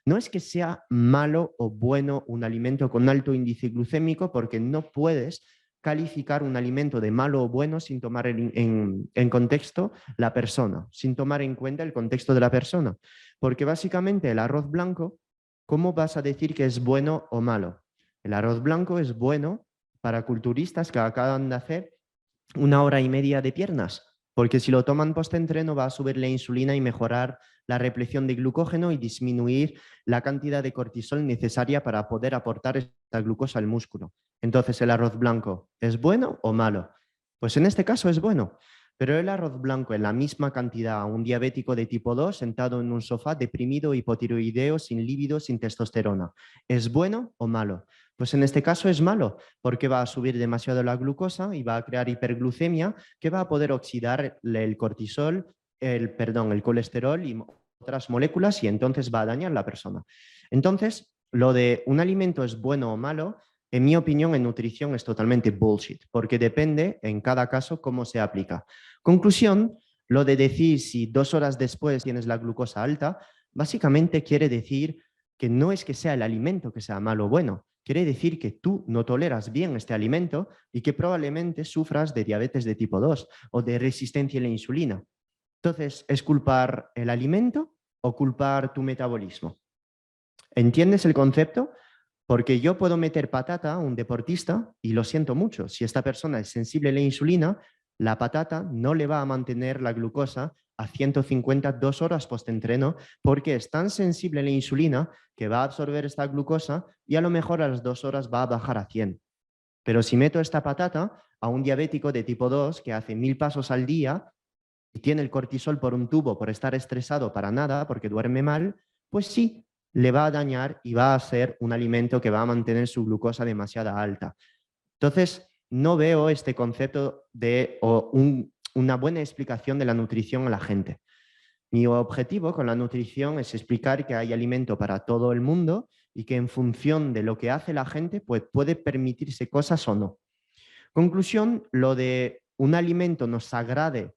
No es que sea malo o bueno un alimento con alto índice glucémico, porque no puedes calificar un alimento de malo o bueno sin tomar en contexto la persona, sin tomar en cuenta el contexto de la persona. Porque básicamente el arroz blanco, ¿cómo vas a decir que es bueno o malo? El arroz blanco es bueno para culturistas que acaban de hacer 1 hora y media de piernas, porque si lo toman post-entreno va a subir la insulina y mejorar la repleción de glucógeno y disminuir la cantidad de cortisol necesaria para poder aportar esta glucosa al músculo. Entonces, ¿el arroz blanco es bueno o malo? Pues en este caso es bueno, pero el arroz blanco en la misma cantidad a un diabético de tipo 2 sentado en un sofá deprimido, hipotiroideo, sin líbido, sin testosterona, ¿es bueno o malo? Pues en este caso es malo, porque va a subir demasiado la glucosa y va a crear hiperglucemia que va a poder oxidar el cortisol, el colesterol y otras moléculas y entonces va a dañar a la persona. Entonces, lo de un alimento es bueno o malo, en mi opinión, en nutrición es totalmente bullshit, porque depende en cada caso cómo se aplica. Conclusión, lo de decir si 2 horas después tienes la glucosa alta, básicamente quiere decir que no es que sea el alimento que sea malo o bueno, quiere decir que tú no toleras bien este alimento y que probablemente sufras de diabetes de tipo 2 o de resistencia a la insulina. Entonces, ¿es culpar el alimento o culpar tu metabolismo? ¿Entiendes el concepto? Porque yo puedo meter patata a un deportista y lo siento mucho. Si esta persona es sensible a la insulina, la patata no le va a mantener la glucosa a 150 2 horas post-entreno porque es tan sensible a la insulina que va a absorber esta glucosa y a lo mejor a las 2 horas va a bajar a 100. Pero si meto esta patata a un diabético de tipo 2 que hace 1000 pasos al día y tiene el cortisol por un tubo por estar estresado para nada, porque duerme mal, pues sí, le va a dañar y va a ser un alimento que va a mantener su glucosa demasiado alta. Entonces, no veo este concepto de una buena explicación de la nutrición a la gente. Mi objetivo con la nutrición es explicar que hay alimento para todo el mundo y que en función de lo que hace la gente, pues puede permitirse cosas o no. Conclusión, lo de un alimento nos agrade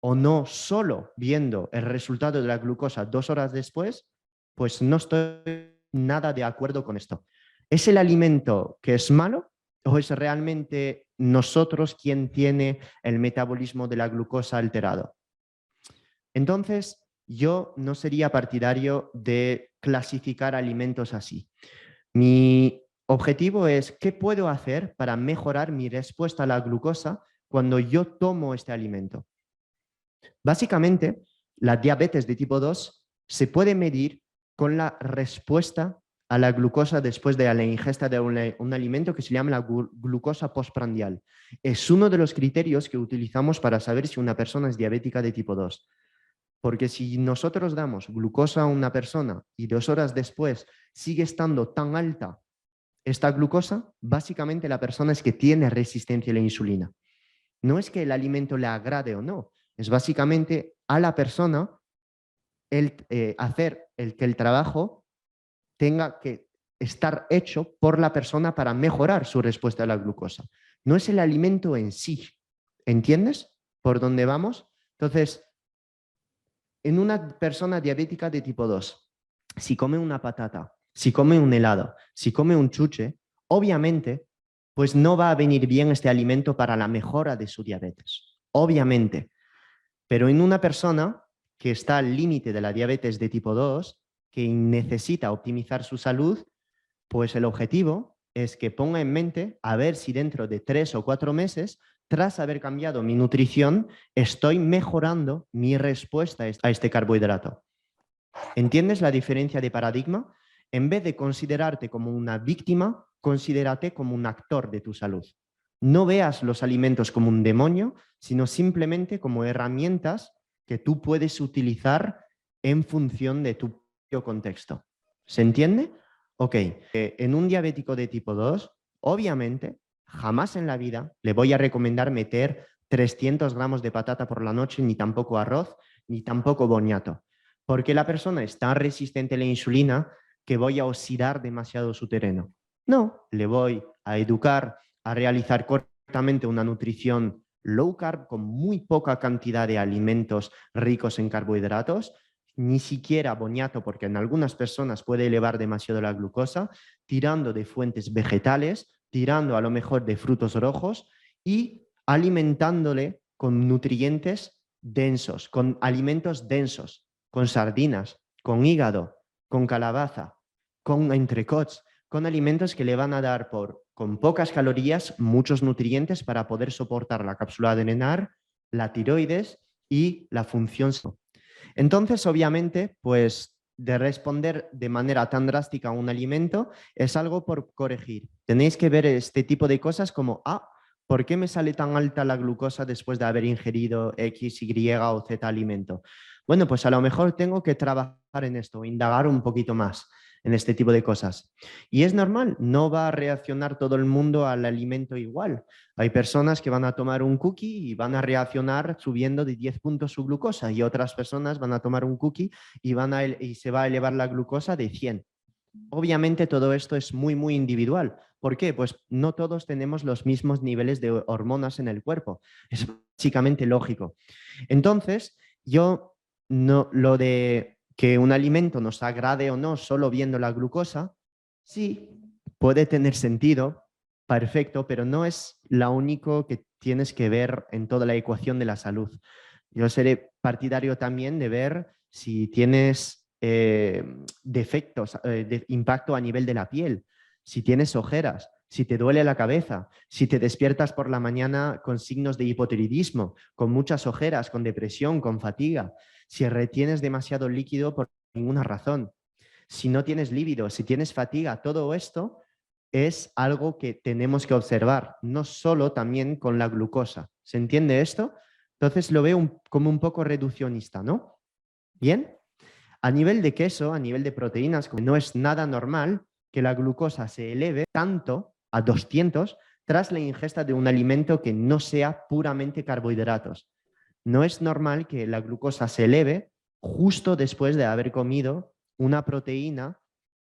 o no solo viendo el resultado de la glucosa 2 horas después, pues no estoy nada de acuerdo con esto. ¿Es el alimento que es malo o es realmente nosotros quien tiene el metabolismo de la glucosa alterado? Entonces, yo no sería partidario de clasificar alimentos así. Mi objetivo es qué puedo hacer para mejorar mi respuesta a la glucosa cuando yo tomo este alimento. Básicamente, la diabetes de tipo 2 se puede medir con la respuesta a la glucosa después de la ingesta de un alimento que se llama la glucosa postprandial. Es uno de los criterios que utilizamos para saber si una persona es diabética de tipo 2. Porque si nosotros damos glucosa a una persona y 2 horas después sigue estando tan alta esta glucosa, básicamente la persona es que tiene resistencia a la insulina. No es que el alimento le agrade o no, es básicamente a la persona hacer que el trabajo tenga que estar hecho por la persona para mejorar su respuesta a la glucosa. No es el alimento en sí. ¿Entiendes por dónde vamos? Entonces, en una persona diabética de tipo 2, si come una patata, si come un helado, si come un chuche, obviamente, pues no va a venir bien este alimento para la mejora de su diabetes. Obviamente. Pero en una persona que está al límite de la diabetes de tipo 2, que necesita optimizar su salud, pues el objetivo es que ponga en mente a ver si dentro de 3 o 4 meses, tras haber cambiado mi nutrición, estoy mejorando mi respuesta a este carbohidrato. ¿Entiendes la diferencia de paradigma? En vez de considerarte como una víctima, considérate como un actor de tu salud. No veas los alimentos como un demonio, sino simplemente como herramientas que tú puedes utilizar en función de tu propio contexto. ¿Se entiende? Ok, en un diabético de tipo 2, obviamente, jamás en la vida le voy a recomendar meter 300 gramos de patata por la noche, ni tampoco arroz, ni tampoco boniato, porque la persona es tan resistente a la insulina que voy a oxidar demasiado su terreno. No, le voy a educar a realizar correctamente una nutrición low carb con muy poca cantidad de alimentos ricos en carbohidratos, ni siquiera boniato, porque en algunas personas puede elevar demasiado la glucosa, tirando de fuentes vegetales, tirando a lo mejor de frutos rojos y alimentándole con nutrientes densos, con alimentos densos, con sardinas, con hígado, con calabaza, con entrecots, con alimentos que le van a dar con pocas calorías muchos nutrientes para poder soportar la cápsula adrenar, la tiroides y la función. Entonces, obviamente, pues de responder de manera tan drástica a un alimento es algo por corregir. Tenéis que ver este tipo de cosas como, ¿por qué me sale tan alta la glucosa después de haber ingerido X, Y o Z alimento? Bueno, pues a lo mejor tengo que trabajar en esto, indagar un poquito más en este tipo de cosas. Y es normal, no va a reaccionar todo el mundo al alimento igual. Hay personas que van a tomar un cookie y van a reaccionar subiendo de 10 puntos su glucosa y otras personas van a tomar un cookie y se va a elevar la glucosa de 100. Obviamente todo esto es muy, muy individual. ¿Por qué? Pues no todos tenemos los mismos niveles de hormonas en el cuerpo. Es básicamente lógico. Entonces, yo no, lo de que un alimento nos agrade o no solo viendo la glucosa, sí, puede tener sentido, perfecto, pero no es lo único que tienes que ver en toda la ecuación de la salud. Yo seré partidario también de ver si tienes defectos, de impacto a nivel de la piel, si tienes ojeras, si te duele la cabeza, si te despiertas por la mañana con signos de hipotiroidismo, con muchas ojeras, con depresión, con fatiga, si retienes demasiado líquido por ninguna razón, si no tienes líbido, si tienes fatiga, todo esto es algo que tenemos que observar, no solo también con la glucosa. ¿Se entiende esto? Entonces lo veo como un poco reduccionista, ¿no? Bien. A nivel de queso, a nivel de proteínas, como no es nada normal que la glucosa se eleve tanto a 200 tras la ingesta de un alimento que no sea puramente carbohidratos. No es normal que la glucosa se eleve justo después de haber comido una proteína,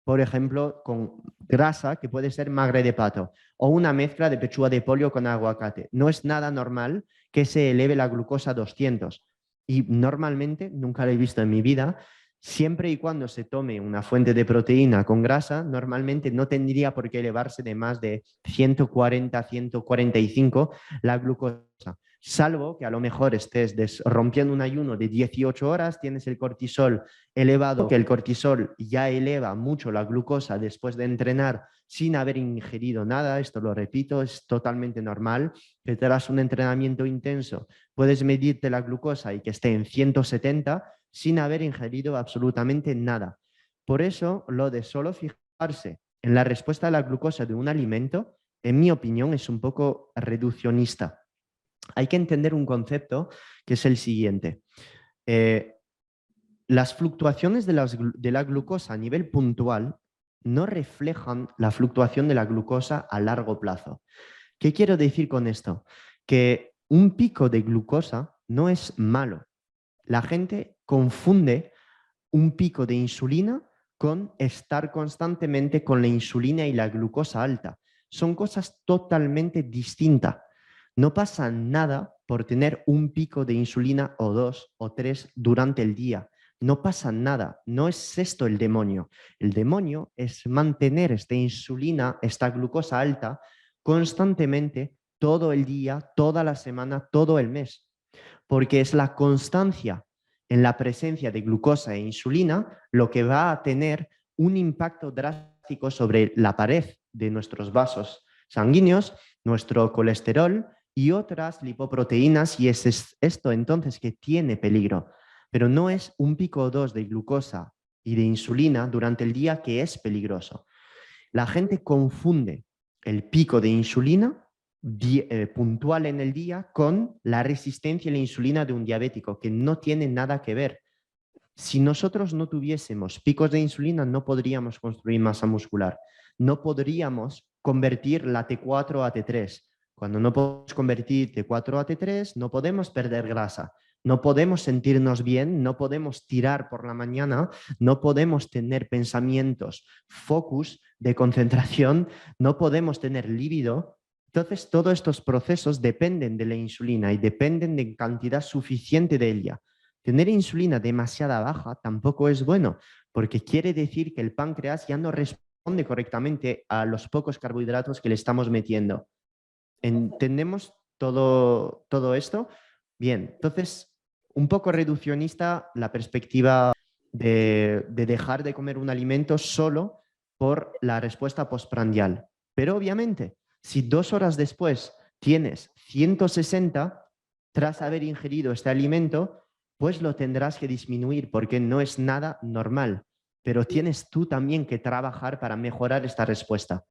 por ejemplo, con grasa, que puede ser magre de pato, o una mezcla de pechuga de pollo con aguacate. No es nada normal que se eleve la glucosa a 200. Y normalmente, nunca lo he visto en mi vida, siempre y cuando se tome una fuente de proteína con grasa, normalmente no tendría por qué elevarse de más de 140, 145 la glucosa. Salvo que a lo mejor estés rompiendo un ayuno de 18 horas, tienes el cortisol elevado, que el cortisol ya eleva mucho la glucosa después de entrenar sin haber ingerido nada. Esto lo repito, es totalmente normal que tras un entrenamiento intenso puedes medirte la glucosa y que esté en 170 sin haber ingerido absolutamente nada. Por eso, lo de solo fijarse en la respuesta a la glucosa de un alimento, en mi opinión, es un poco reduccionista. Hay que entender un concepto que es el siguiente. Las fluctuaciones de la glucosa a nivel puntual no reflejan la fluctuación de la glucosa a largo plazo. ¿Qué quiero decir con esto? Que un pico de glucosa no es malo. La gente confunde un pico de insulina con estar constantemente con la insulina y la glucosa alta. Son cosas totalmente distintas. No pasa nada por tener un pico de insulina o 2 o 3 durante el día. No pasa nada. No es esto el demonio. El demonio es mantener esta insulina, esta glucosa alta constantemente todo el día, toda la semana, todo el mes. Porque es la constancia en la presencia de glucosa e insulina lo que va a tener un impacto drástico sobre la pared de nuestros vasos sanguíneos, nuestro colesterol y otras lipoproteínas, y es esto entonces que tiene peligro. Pero no es un pico o dos de glucosa y de insulina durante el día que es peligroso. La gente confunde el pico de insulina puntual en el día con la resistencia a la insulina de un diabético, que no tiene nada que ver. Si nosotros no tuviésemos picos de insulina, no podríamos construir masa muscular. No podríamos convertir la T4 a T3. Cuando no podemos convertir T4 a T3, no podemos perder grasa. No podemos sentirnos bien, no podemos tirar por la mañana, no podemos tener pensamientos, focus de concentración, no podemos tener líbido. Entonces, todos estos procesos dependen de la insulina y dependen de cantidad suficiente de ella. Tener insulina demasiada baja tampoco es bueno, porque quiere decir que el páncreas ya no responde correctamente a los pocos carbohidratos que le estamos metiendo. ¿Entendemos todo esto? Bien, entonces, un poco reduccionista la perspectiva de dejar de comer un alimento solo por la respuesta postprandial. Pero obviamente, si 2 horas después tienes 160 tras haber ingerido este alimento, pues lo tendrás que disminuir porque no es nada normal. Pero tienes tú también que trabajar para mejorar esta respuesta.